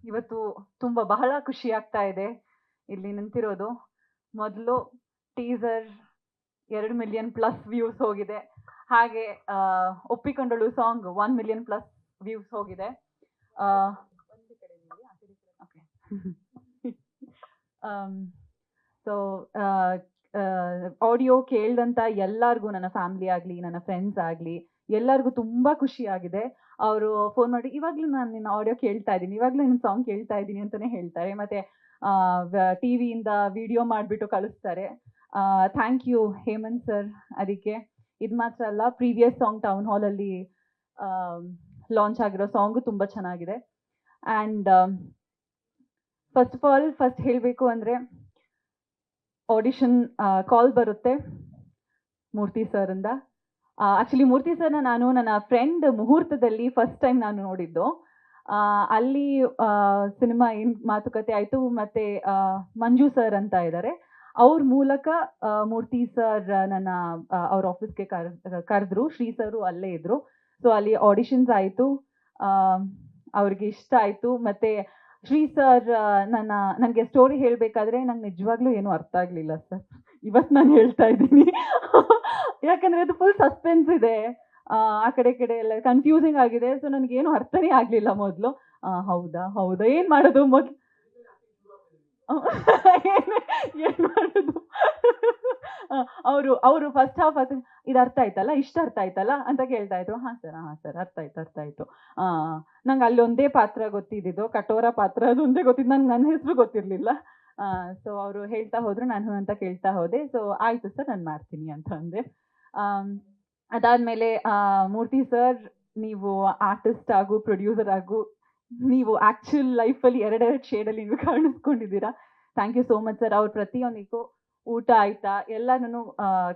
ಇವತ್ತು ಬಹಳ ಖುಷಿ ಆಗ್ತಾ ಇದೆ ಇಲ್ಲಿ ನಿಂತಿರೋದು. ಮೊದಲು ಟೀಸರ್ 2 ಮಿಲಿಯನ್ ಪ್ಲಸ್ ವ್ಯೂಸ್ ಹೋಗಿದೆ. ಹಾಗೆ ಒಪ್ಪಿಕೊಂಡಳು ಸಾಂಗ್ 1 ಮಿಲಿಯನ್ ಪ್ಲಸ್ ವ್ಯೂಸ್ ಹೋಗಿದೆ. ಸೊ ಆಡಿಯೋ ಕೇಳ್ದಂತ ಎಲ್ಲರಿಗೂ, ನನ್ನ ಫ್ಯಾಮಿಲಿ ಆಗಲಿ, ನನ್ನ ಫ್ರೆಂಡ್ಸ್ ಆಗಲಿ, ಎಲ್ಲರಿಗೂ ತುಂಬ ಖುಷಿ ಆಗಿದೆ. ಅವರು ಫೋನ್ ಮಾಡಿ ಇವಾಗಲೂ ನಾನು ನಿನ್ನ ಆಡಿಯೋ ಕೇಳ್ತಾ ಇದ್ದೀನಿ, ಇವಾಗಲೂ ನಿನ್ನ ಸಾಂಗ್ ಕೇಳ್ತಾ ಇದ್ದೀನಿ ಅಂತಲೇ ಹೇಳ್ತಾರೆ. ಮತ್ತು ಟಿವಿಯಿಂದ ವಿಡಿಯೋ ಮಾಡಿಬಿಟ್ಟು ಕಳಿಸ್ತಾರೆ. Thank you Hemanth sir. ಅದಕ್ಕೆ ಇದು ಮಾತ್ರ ಅಲ್ಲ, ಪ್ರೀವಿಯಸ್ ಸಾಂಗ್ ಟೌನ್ ಹಾಲಲ್ಲಿ ಲಾಂಚ್ ಆಗಿರೋ ಸಾಂಗು ತುಂಬ ಚೆನ್ನಾಗಿದೆ. ಆ್ಯಂಡ್ ಫಸ್ಟ್ ಆಫ್ ಆಲ್ ಹೇಳಬೇಕು ಅಂದರೆ, ಆಡಿಷನ್ ಕಾಲ್ ಬರುತ್ತೆ ಮೂರ್ತಿ ಸರಿಂದ. ಆ್ಯಕ್ಚುಲಿ ಮೂರ್ತಿ ಸರ್ನ ನಾನು ನನ್ನ ಫ್ರೆಂಡ್ ಮುಹೂರ್ತದಲ್ಲಿ ಫಸ್ಟ್ ಟೈಮ್ ನಾನು ನೋಡಿದ್ದು. ಅಲ್ಲಿ ಸಿನಿಮಾ ಏನು ಮಾತುಕತೆ ಆಯಿತು. ಮತ್ತು ಮಂಜು ಸರ್ ಅಂತ ಇದ್ದಾರೆ, ಅವ್ರ ಮೂಲಕ ಮೂರ್ತಿ ಸರ್ ನನ್ನ ಅವ್ರ ಆಫೀಸ್ಗೆ ಕರೆದ್ರು. ಶ್ರೀ ಸರು ಅಲ್ಲೇ ಇದ್ದರು. ಸೊ ಅಲ್ಲಿ ಆಡಿಷನ್ಸ್ ಆಯಿತು, ಅವ್ರಿಗೆ ಇಷ್ಟ ಆಯಿತು. ಮತ್ತು ಶ್ರೀ ಸರ್ ನನಗೆ ಸ್ಟೋರಿ ಹೇಳಬೇಕಾದ್ರೆ ನಂಗೆ ನಿಜವಾಗ್ಲೂ ಏನೂ ಅರ್ಥ ಆಗಲಿಲ್ಲ ಸರ್. ಇವತ್ತು ನಾನು ಹೇಳ್ತಾ ಇದ್ದೀನಿ ಯಾಕಂದರೆ ಅದು ಫುಲ್ ಸಸ್ಪೆನ್ಸ್ ಇದೆ, ಆ ಕಡೆ ಎಲ್ಲ ಕನ್ಫ್ಯೂಸಿಂಗ್ ಆಗಿದೆ. ಸೊ ನನಗೇನು ಅರ್ಥನೇ ಆಗಲಿಲ್ಲ ಮೊದಲು. ಹೌದಾ ಏನು ಮಾಡೋದು ಮೊದಲು ಏನು ಮಾಡೋದು ಅವರು ಫಸ್ಟ್ ಹಾಫ್ ಇದು ಅರ್ಥ ಆಯ್ತಲ್ಲ, ಇಷ್ಟ ಅರ್ಥ ಆಯ್ತಲ್ಲ ಅಂತ ಕೇಳ್ತಾ ಇದ್ರು. ಹಾಂ ಸರ್ ಅರ್ಥ ಆಯ್ತು. ನಂಗೆ ಅಲ್ಲಿ ಒಂದೇ ಪಾತ್ರ ಗೊತ್ತಿದ್ದು, ಕಠೋರ ಪಾತ್ರ, ಅದೊಂದೇ ಗೊತ್ತಿದ್ದು. ನಂಗೆ ನನ್ನ ಹೆಸರು ಗೊತ್ತಿರಲಿಲ್ಲ. ಸೊ ಅವರು ಹೇಳ್ತಾ ಹೋದ್ರು, ನಾನು ಅಂತ ಕೇಳ್ತಾ ಹೋದೆ. ಸೊ ಆಯಿತು ಸರ್, ನಾನು ಮಾಡ್ತೀನಿ ಅಂತ ಅಂದೆ. ಅದಾದಮೇಲೆ ಮೂರ್ತಿ ಸರ್, ನೀವು ಆರ್ಟಿಸ್ಟ್ ಆಗು, ಪ್ರೊಡ್ಯೂಸರ್ ಆಗು, ನೀವು ಆ್ಯಕ್ಚುಲ್ ಲೈಫಲ್ಲಿ ಎರಡೆರಡು ಶೇಡಲ್ಲಿ ನೀವು ಕಾಣಿಸ್ಕೊಂಡಿದ್ದೀರಾ. Thank you so much sir. ಅವ್ರು ಪ್ರತಿಯೊಂದಿಗೂ ಊಟ ಆಯ್ತಾ ಎಲ್ಲನೂ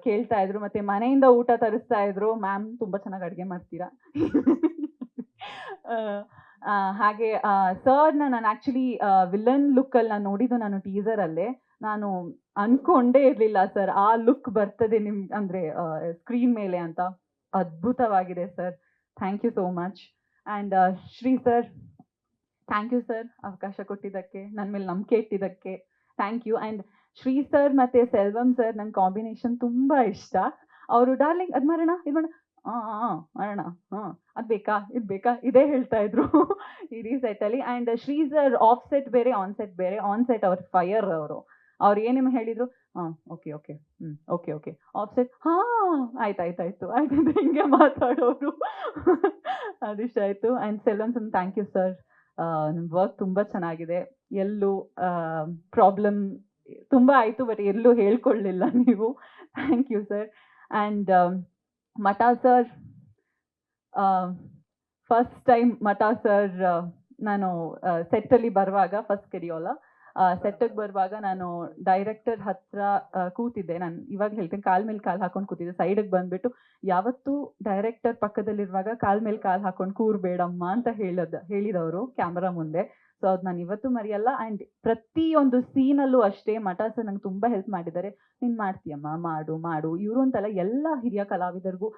ಕೇಳ್ತಾ ಇದ್ರು. ಮತ್ತು ಮನೆಯಿಂದ ಊಟ ತರಿಸ್ತಾ ಇದ್ರು. ಮ್ಯಾಮ್ ತುಂಬ ಚೆನ್ನಾಗಿ ಅಡುಗೆ ಮಾಡ್ತೀರಾ ಹಾಗೆ ಸರ್ನ ನಾನು ಆ್ಯಕ್ಚುಲಿ ವಿಲನ್ ಲುಕ್ಕಲ್ಲಿ ನಾನು ನೋಡಿದ್ದು ನಾನು ಟೀಸರಲ್ಲೇ. ನಾನು ಅಂದ್ಕೊಂಡೇ ಇರಲಿಲ್ಲ ಸರ್ ಆ ಲುಕ್ ಬರ್ತದೆ ಅಂದರೆ ಸ್ಕ್ರೀನ್ ಮೇಲೆ ಅಂತ. ಅದ್ಭುತವಾಗಿದೆ sir. Thank you so much. And Shri sir, thank you sir, ಅವಕಾಶ ಕೊಟ್ಟಿದ್ದಕ್ಕೆ, ನನ್ನ ಮೇಲೆ ನಂಬಿಕೆ ಇಟ್ಟಿದ್ದಕ್ಕೆ thank you. And Shri sir ಮತ್ತು ಸೆಲ್ವಂ ಸರ್ ನನ್ನ ಕಾಂಬಿನೇಷನ್ ತುಂಬ ಇಷ್ಟ. ಅವರು ಡಾರ್ಲಿಂಗ್ ಅದು ಮಾಡೋಣ, ಇದು ಮಾಡೋಣ, ಮಾಡೋಣ, ಅದು ಬೇಕಾ ಇದೇ ಹೇಳ್ತಾ ಇದ್ರು ಇಡೀ ಸೆಟ್ಟಲ್ಲಿ. And Shri sir off set ಬೇರೆ, ಆನ್ ಸೆಟ್ ಬೇರೆ. ಆನ್ ಸೆಟ್ ಅವ್ರ ಫೈರ್. ಅವ್ರು ಏನೇನು ಹೇಳಿದರು, ಓಕೆ ಆಫ್ ಸೆಟ್ ಆಯ್ತು ಹಿಂಗೆ ಮಾತಾಡೋರು ಅದಿಷ್ಟ ಆಯಿತು. And Selvam sir, thank you sir. ನಿಮ್ಮ ವರ್ಕ್ ತುಂಬ ಚೆನ್ನಾಗಿದೆ. ಎಲ್ಲೂ ಪ್ರಾಬ್ಲಮ್ ತುಂಬ ಆಯಿತು, ಬಟ್ ಎಲ್ಲೂ ಹೇಳ್ಕೊಳ್ಳಿಲ್ಲ ನೀವು. Thank you sir. And Mata sir, first time Mata sir ನಾನು ಸೆಟ್ಟಲ್ಲಿ ಬರುವಾಗ, ಫಸ್ಟ್ ಕೆರಿಯೋಲ ಸೆಟ್ಟಿಗೆ ಬರುವಾಗ ನಾನು ಡೈರೆಕ್ಟರ್ ಹತ್ರ ಕೂತಿದ್ದೆ. ನಾನು ಇವಾಗ ಹೇಳ್ತೀನಿ, ಕಾಲ್ ಮೇಲೆ ಕಾಲು ಹಾಕೊಂಡು ಕೂತಿದ್ದೆ. ಸೈಡಿಗೆ ಬಂದುಬಿಟ್ಟು, ಯಾವತ್ತೂ ಡೈರೆಕ್ಟರ್ ಪಕ್ಕದಲ್ಲಿರುವಾಗ ಕಾಲ್ ಮೇಲೆ ಕಾಲು ಹಾಕೊಂಡು ಕೂರಬೇಡಮ್ಮ ಅಂತ ಹೇಳಿದವರು ಕ್ಯಾಮ್ರಾ ಮುಂದೆ. ಸೊ ಅದು ನಾನು ಇವತ್ತು ಮರೆಯಲ್ಲ. ಆ್ಯಂಡ್ ಪ್ರತಿಯೊಂದು ಸೀನಲ್ಲೂ ಅಷ್ಟೇ ಮಠ ಸರ್ ನಂಗೆ ತುಂಬ ಹೆಲ್ಪ್ ಮಾಡಿದ್ದಾರೆ. ನೀನು ಮಾಡ್ತೀಯಮ್ಮ, ಮಾಡು ಇವರು ಅಂತಲ್ಲ, ಎಲ್ಲ ಹಿರಿಯ ಕಲಾವಿದರಿಗೂ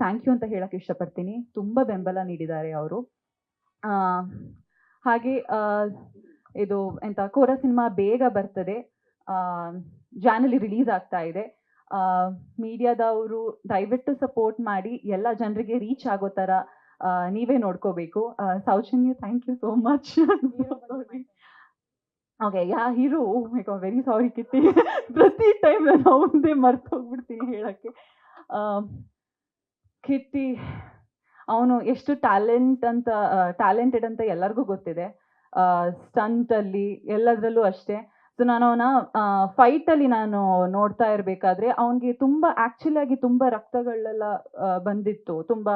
ಥ್ಯಾಂಕ್ ಯು ಅಂತ ಹೇಳೋಕ್ಕೆ ಇಷ್ಟಪಡ್ತೀನಿ. ತುಂಬ ಬೆಂಬಲ ನೀಡಿದ್ದಾರೆ ಅವರು. ಹಾಗೆ ಇದು ಕೋರ ಸಿನಿಮಾ ಬೇಗ ಬರ್ತದೆ, ಜಾನಲ್ಲಿ ರಿಲೀಸ್ ಆಗ್ತಾ ಇದೆ. ಮೀಡಿಯಾದವರು ದಯವಿಟ್ಟು ಸಪೋರ್ಟ್ ಮಾಡಿ, ಎಲ್ಲ ಜನರಿಗೆ ರೀಚ್ ಆಗೋ ಥರ ನೀವೇ ನೋಡ್ಕೋಬೇಕು. Soujanya, thank you so much. Okay, hero, very sorry Kitty. ಪ್ರತಿ ಟೈಮ್ ನಾನು ಅವನದೇ ಮರ್ತು ಹೋಗ್ಬಿಡ್ತೀನಿ ಹೇಳೋಕ್ಕೆ. ಕಿಟ್ಟಿ ಅವನು ಎಷ್ಟು ಟ್ಯಾಲೆಂಟೆಡ್ ಅಂತ ಎಲ್ಲರಿಗೂ ಗೊತ್ತಿದೆ. ಸ್ಟಂಟಲ್ಲಿ ಎಲ್ಲದರಲ್ಲೂ ಅಷ್ಟೇ. ಸೊ ನಾನು ಅವನ ಫೈಟಲ್ಲಿ ನಾನು ನೋಡ್ತಾ ಇರಬೇಕಾದ್ರೆ ಅವನಿಗೆ ಆ್ಯಕ್ಚುಲಾಗಿ ತುಂಬ ರಕ್ತಗಳೆಲ್ಲ ಬಂದಿತ್ತು, ತುಂಬ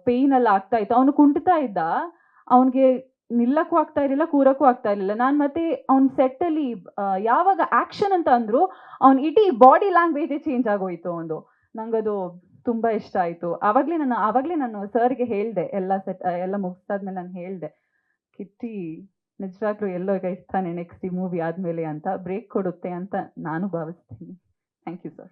ಪೇಯ್ನೆಲ್ಲ ಆಗ್ತಾ ಇತ್ತು. ಅವನು ಕುಂಟ್ತಾ ಇದ್ದ, ಅವನಿಗೆ ನಿಲ್ಲಕ್ಕೂ ಆಗ್ತಾ ಇರಲಿಲ್ಲ, ಕೂರಕ್ಕೂ ಆಗ್ತಾ ಇರಲಿಲ್ಲ. ನಾನು ಮತ್ತೆ ಅವ್ನ ಸೆಟ್ಟಲ್ಲಿ ಯಾವಾಗ ಆ್ಯಕ್ಷನ್ ಅಂತ ಅಂದರು, ಅವ್ನ ಇಡೀ ಬಾಡಿ ಲ್ಯಾಂಗ್ವೇಜೇ ಚೇಂಜ್ ಆಗೋಯಿತು ಅವನು. ನಂಗದು ತುಂಬ ಇಷ್ಟ ಆಯಿತು. ಆವಾಗಲೇ ನಾನು ಸರ್ಗೆ ಹೇಳಿದೆ, ಎಲ್ಲ ಮುಗಿಸಾದ್ಮೇಲೆ ನಾನು ಹೇಳಿದೆ, ಕಿಟ್ಟಿ ನಿಜವಾಗ್ಲೂ ಎಲ್ಲೋ ಈಗ ಇರ್ತಾನೆ ನೆಕ್ಸ್ಟ್ ಈ ಮೂವಿ ಆದಮೇಲೆ ಅಂತ, ಬ್ರೇಕ್ ಕೊಡುತ್ತೆ ಅಂತ ನಾನು ಭಾವಿಸ್ತೀನಿ. Thank you sir.